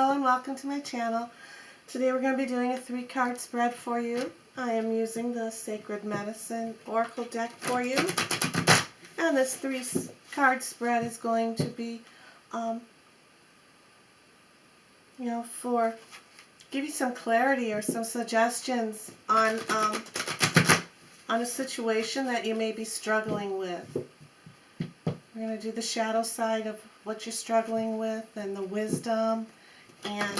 Hello and welcome to my channel. Today we're going to be doing a 3-card spread for you. I am using the Sacred Medicine Oracle deck for you. And this 3-card spread is going to be, for give you some clarity or some suggestions on a situation that you may be struggling with. We're going to do the shadow side of what you're struggling with and the wisdom and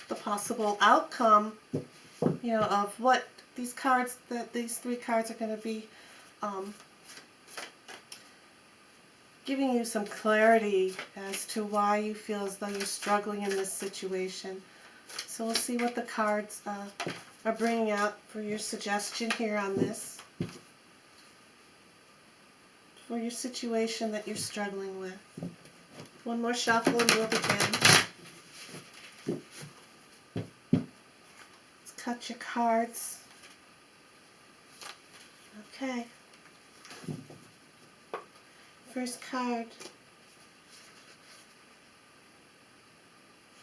the possible outcome, of what these 3 cards are going to be giving you some clarity as to why you feel as though you're struggling in this situation. So we'll see what the cards are bringing out for your suggestion here on this, for your situation that you're struggling with. One more shuffle and we'll begin. Let's cut your cards. Okay. First card.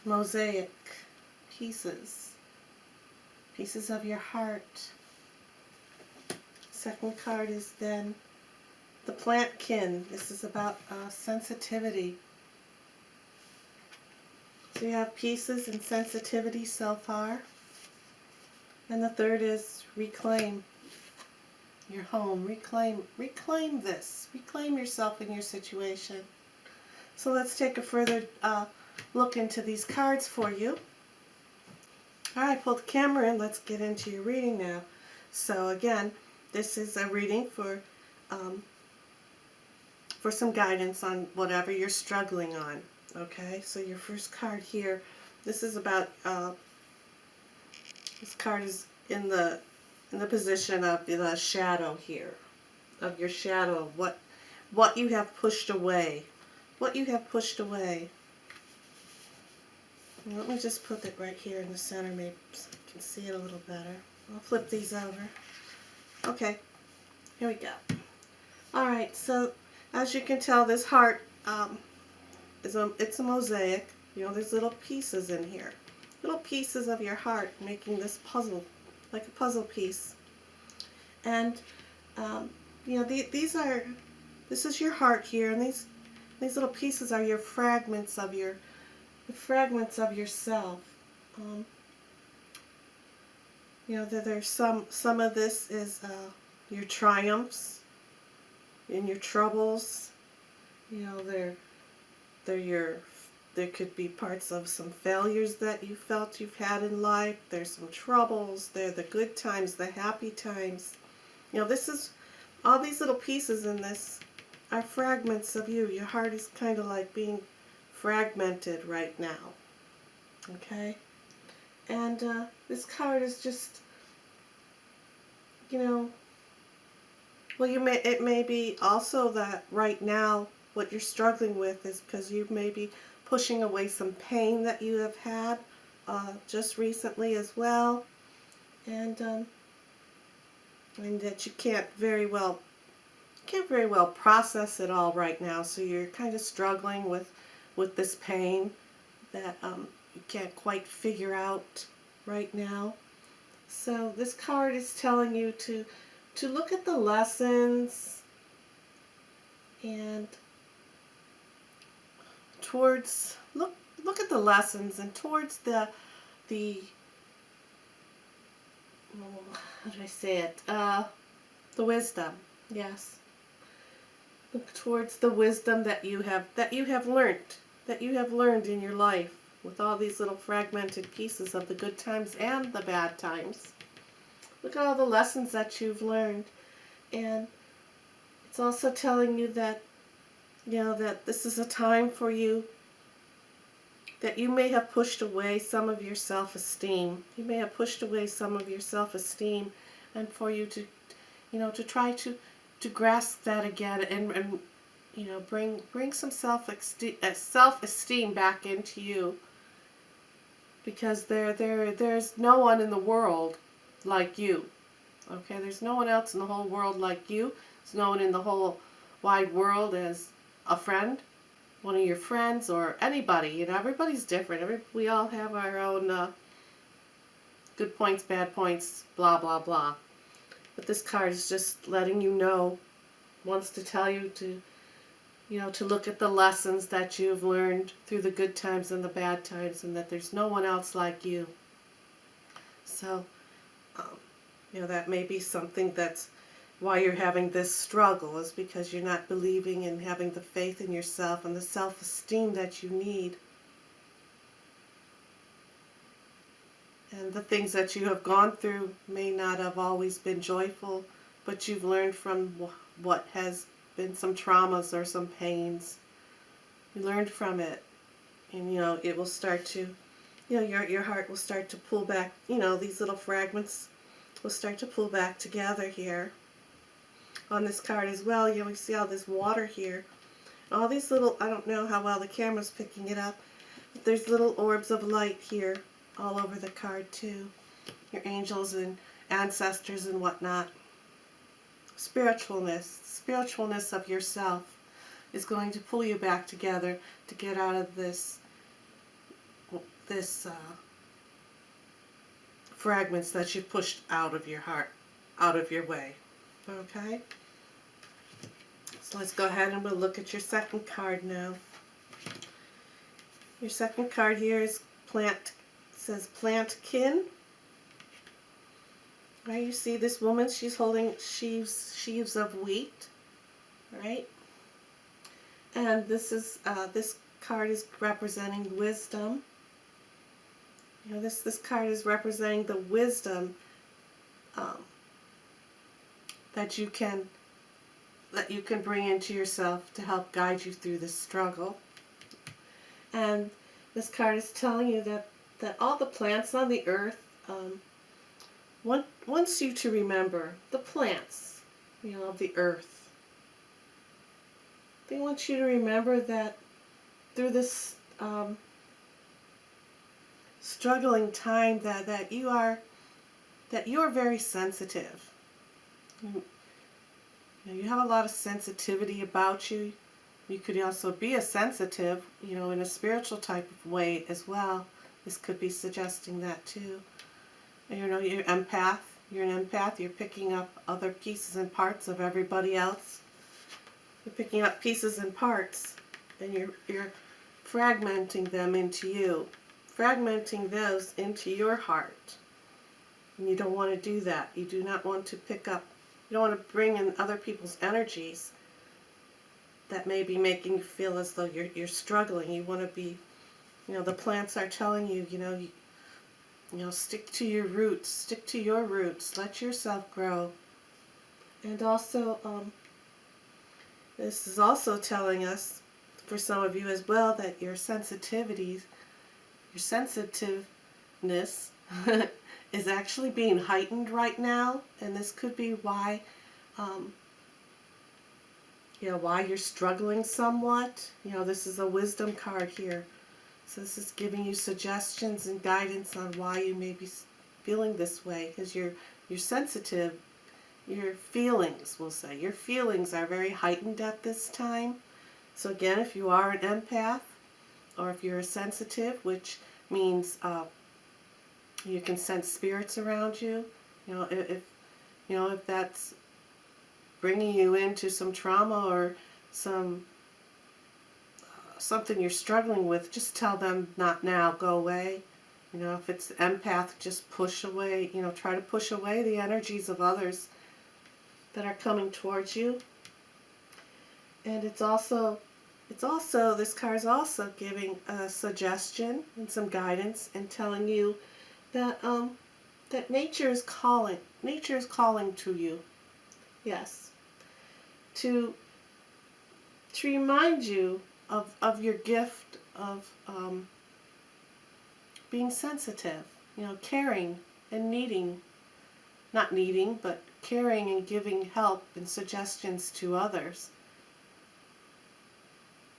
Mosaic. Pieces. Pieces of your heart. Second card is then the Plantkin. This is about sensitivity. So you have pieces and sensitivity so far. And the third is reclaim your home. Reclaim this. Reclaim yourself in your situation. So let's take a further look into these cards for you. Alright, pull the camera in. Let's get into your reading now. So again, this is a reading for some guidance on whatever you're struggling on. Okay, so your first card here, this is about, this card is in the position of the shadow here, of your shadow, what you have pushed away, what you have pushed away. And let me just put it right here in the center, maybe so you can see it a little better. I'll flip these over. Okay, here we go. Alright, so as you can tell, this heart it's a mosaic. There's little pieces in here. Little pieces of your heart making this puzzle, like a puzzle piece. And, this is your heart here, and these little pieces are your fragments of yourself. There's some of this is your triumphs and your troubles. There could be parts of some failures that you felt you've had in life. There's some troubles. There are the good times, the happy times. This is all these little pieces in this are fragments of you. Your heart is kind of like being fragmented right now. Okay? And this card is just, well, it may be also that right now what you're struggling with is because you may be pushing away some pain that you have had just recently as well, and that you can't very well process it all right now. So you're kind of struggling with this pain that you can't quite figure out right now. So this card is telling you to look at the lessons and towards look at the lessons and towards the how do I say it? The wisdom. Yes. Look towards the wisdom that you have learned in your life, with all these little fragmented pieces of the good times and the bad times. Look at all the lessons that you've learned. And it's also telling you that that this is a time for you that you may have pushed away some of your self-esteem. You may have pushed away some of your self-esteem, and for you to to try to grasp that again and bring some self-esteem back into you, because there's no one in the world like you. Okay, there's no one else in the whole world like you. There's no one in the whole wide world as a friend, one of your friends or anybody. You know, everybody's different. We all have our own good points, bad points, blah, blah, blah. But this card is just letting you know, wants to tell you to, you know, to look at the lessons that you've learned through the good times and the bad times, and that there's no one else like you. So, you know, that may be something that's why you're having this struggle, is because you're not believing and having the faith in yourself and the self-esteem that you need. And the things that you have gone through may not have always been joyful, but you've learned from what has been some traumas or some pains. You learned from it, and you know it will start to, you know, your heart will start to pull back. You know, these little fragments will start to pull back together here. On this card as well, you know, we see all this water here. All these little, I don't know how well the camera's picking it up, but there's little orbs of light here all over the card too. Your angels and ancestors and whatnot. Spiritualness of yourself is going to pull you back together to get out of this fragments that you pushed out of your heart, out of your way. Okay? So let's go ahead and we'll look at your second card now. Your second card here is plant, says plant kin. Right, you see this woman, she's holding sheaves of wheat, right? And this card is representing wisdom. You know, this card is representing the wisdom that you can bring into yourself to help guide you through this struggle. And this card is telling you that all the plants on the earth wants you to remember the plants, you know, of the earth. They want you to remember that through this struggling time that you are very sensitive. You have a lot of sensitivity about you. You could also be a sensitive, you know, in a spiritual type of way as well. This could be suggesting that too. You know, you're an empath. You're picking up other pieces and parts of everybody else. You're picking up pieces and parts, and you're fragmenting them into you. Fragmenting those into your heart. And you don't want to do that. You do not want to pick up, you don't want to bring in other people's energies that may be making you feel as though you're struggling. You want to be, you know, the plants are telling you, you know, stick to your roots, stick to your roots, let yourself grow. And also, this is also telling us, for some of you as well, that your sensitiveness is actually being heightened right now, and this could be why, you know, why you're struggling somewhat. You know, this is a wisdom card here. So this is giving you suggestions and guidance on why you may be feeling this way, because you're sensitive. Your feelings, we'll say, your feelings are very heightened at this time. So again, if you are an empath, or if you're a sensitive, which means you can sense spirits around you. You know, if that's bringing you into some trauma or something you're struggling with, just tell them not now, go away. You know, if it's empath, just push away, you know, try to push away the energies of others that are coming towards you. And it's also, this card is also giving a suggestion and some guidance and telling you that that nature is calling to you. Yes. To remind you of your gift of being sensitive, you know, caring and not needing, but caring and giving help and suggestions to others.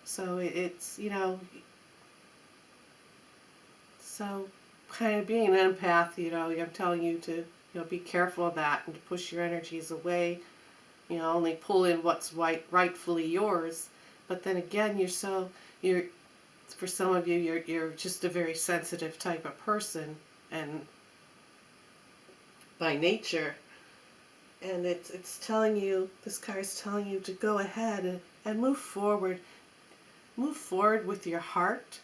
So it's, you know, so kind of being an empath, you know, I'm telling you to, you know, be careful of that and to push your energies away. You know, only pull in what's rightfully yours. But then again, you're so you're, for some of you, you're just a very sensitive type of person, and by nature, and it's telling you, this card is telling you to go ahead and move forward. Move forward with your heart.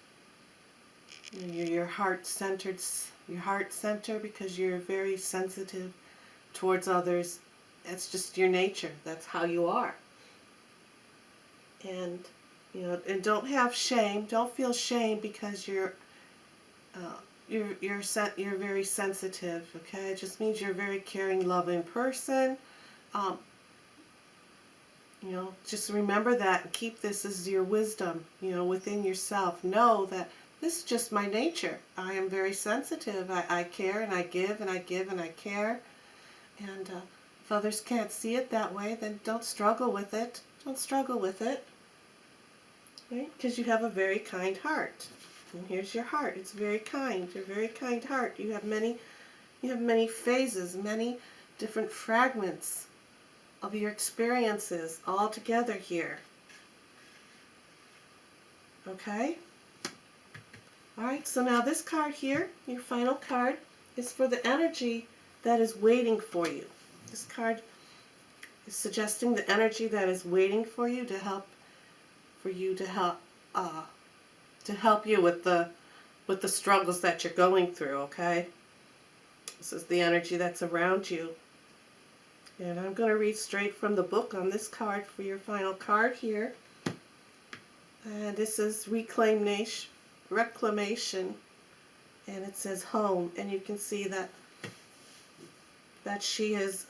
Your heart centered, because you're very sensitive towards others. That's just your nature. That's how you are. And and don't have shame. Don't feel shame because you're very sensitive. Okay, it just means you're a very caring, loving person. Just remember that and keep this as your wisdom. Within yourself. Know that this is just my nature. I am very sensitive. I care and I give and I give and I care. And if others can't see it that way, then don't struggle with it. Don't struggle with it. Right? Because you have a very kind heart. And here's your heart. It's very kind. You're a very kind heart. You have many phases, many different fragments of your experiences all together here. Okay? Alright, so now this card here, your final card, is for the energy that is waiting for you. This card is suggesting the energy that is waiting for you to help you with the struggles that you're going through, okay? This is the energy that's around you. And I'm going to read straight from the book on this card for your final card here. And this is reclamation, and it says home. And you can see that she is,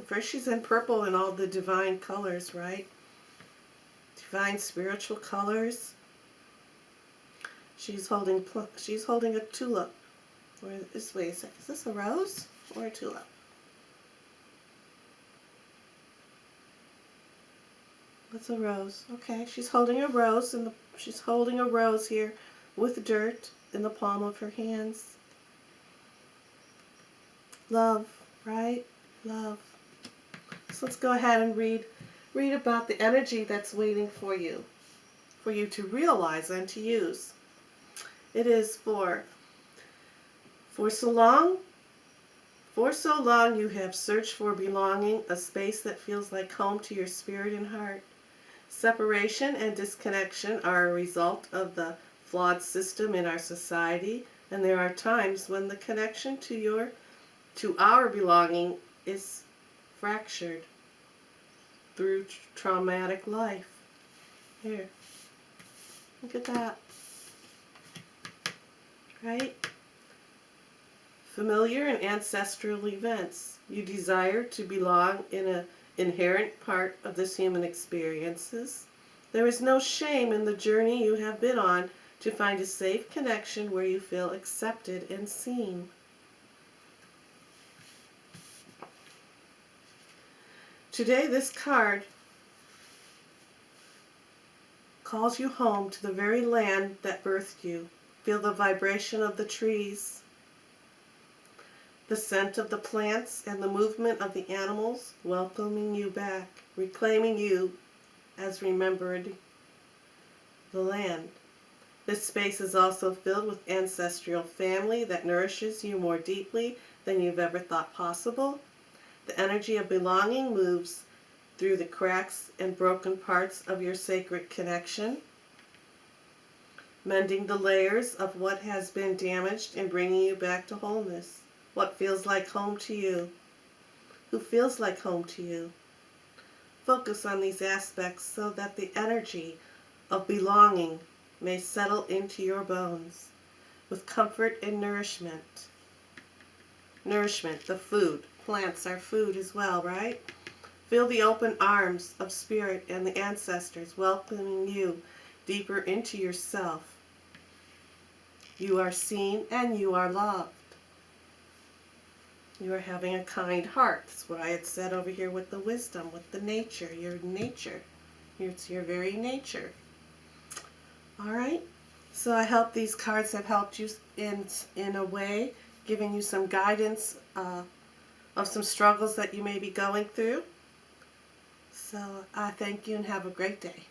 first she's in purple in all the divine colors, right? Divine spiritual colors. She's holding a tulip. Or this way, is this a rose or a tulip? That's a rose. Okay, she's holding a rose, and she's holding a rose here with dirt in the palm of her hands. Love, right? Love. So let's go ahead and read about the energy that's waiting for you to realize and to use. It is for so long you have searched for belonging, a space that feels like home to your spirit and heart. Separation and disconnection are a result of the flawed system in our society, and there are times when the connection to our belonging is fractured through traumatic life. Here, look at that. Right? Familiar and ancestral events. You desire to belong in an inherent part of this human experiences. There is no shame in the journey you have been on to find a safe connection where you feel accepted and seen. Today, this card calls you home to the very land that birthed you. Feel the vibration of the trees, the scent of the plants, and the movement of the animals welcoming you back, reclaiming you as remembered the land. This space is also filled with ancestral family that nourishes you more deeply than you've ever thought possible. The energy of belonging moves through the cracks and broken parts of your sacred connection, mending the layers of what has been damaged and bringing you back to wholeness. What feels like home to you? Who feels like home to you? Focus on these aspects so that the energy of belonging may settle into your bones with comfort and nourishment. Nourishment, the food. Plants are food as well, right? Feel the open arms of spirit and the ancestors welcoming you deeper into yourself. You are seen and you are loved. You are having a kind heart. That's what I had said over here with the wisdom, with the nature, your nature. It's your very nature. All right? So I hope these cards have helped you in a way, giving you some guidance of some struggles that you may be going through. So I thank you and have a great day.